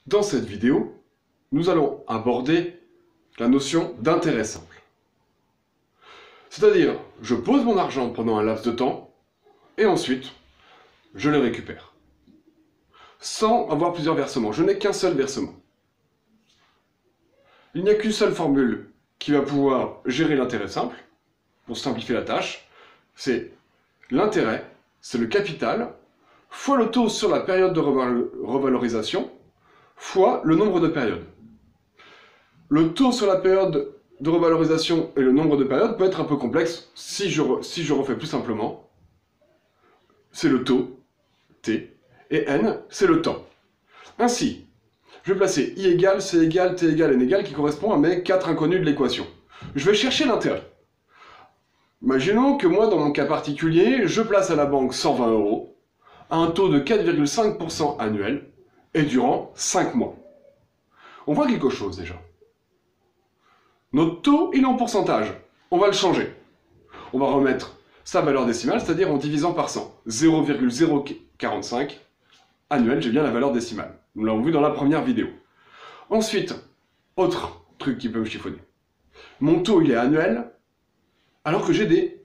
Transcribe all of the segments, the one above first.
Dans cette vidéo, nous allons aborder la notion d'intérêt simple. C'est-à-dire, je pose mon argent pendant un laps de temps, et ensuite, je le récupère. Sans avoir plusieurs versements, je n'ai qu'un seul versement. Il n'y a qu'une seule formule qui va pouvoir gérer l'intérêt simple, pour simplifier la tâche, c'est l'intérêt, c'est le capital, fois le taux sur la période de revalorisation, fois le nombre de périodes. Le taux sur la période de revalorisation et le nombre de périodes peut être un peu complexe. Si je refais plus simplement, c'est le taux, T, et N, c'est le temps. Ainsi, je vais placer I égale, C égale, T égale, N égale, qui correspond à mes 4 inconnus de l'équation. Je vais chercher l'intérêt. Imaginons que moi, dans mon cas particulier, je place à la banque 120 € à un taux de 4,5% annuel et durant 5 mois. On voit quelque chose déjà. Notre taux, il est en pourcentage. On va le changer. On va remettre sa valeur décimale, c'est-à-dire en divisant par 100. 0,045 annuel, j'ai bien la valeur décimale. Nous l'avons vu dans la première vidéo. Ensuite, autre truc qui peut me chiffonner. Mon taux, il est annuel, alors que j'ai des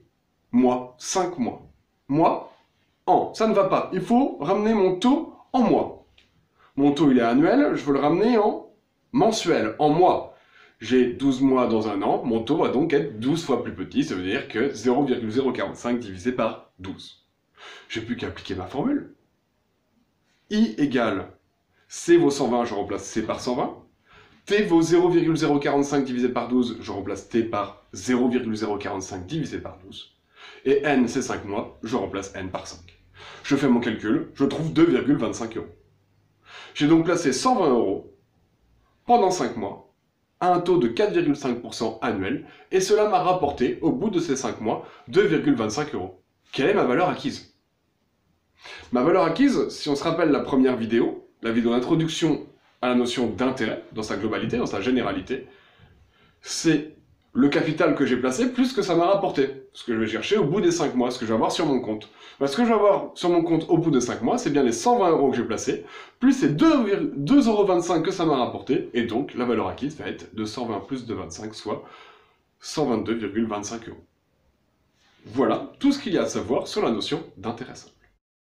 mois, 5 mois. Mois, an, ça ne va pas. Il faut ramener mon taux en mois. Mon taux, il est annuel, je veux le ramener en mensuel, en mois. J'ai 12 mois dans un an, mon taux va donc être 12 fois plus petit, ça veut dire que 0,045 divisé par 12. J'ai plus qu'à appliquer ma formule. I égale C vaut 120, je remplace C par 120. T vaut 0,045 divisé par 12, je remplace T par 0,045 divisé par 12. Et N, c'est 5 mois, je remplace N par 5. Je fais mon calcul, je trouve 2,25 €. J'ai donc placé 120 € pendant 5 mois, à un taux de 4,5% annuel, et cela m'a rapporté, au bout de ces 5 mois, 2,25 €. Quelle est ma valeur acquise? Ma valeur acquise, si on se rappelle la première vidéo, la vidéo d'introduction à la notion d'intérêt, dans sa globalité, dans sa généralité, c'est le capital que j'ai placé plus que ça m'a rapporté. Ce que je vais chercher au bout des 5 mois, ce que je vais avoir sur mon compte. Ce que je vais avoir sur mon compte au bout de 5 mois, c'est bien les 120 € que j'ai placés, plus les 2,25 € que ça m'a rapporté, et donc la valeur acquise va être de 120 plus de 25, soit 122,25 €. Voilà tout ce qu'il y a à savoir sur la notion d'intérêt simple.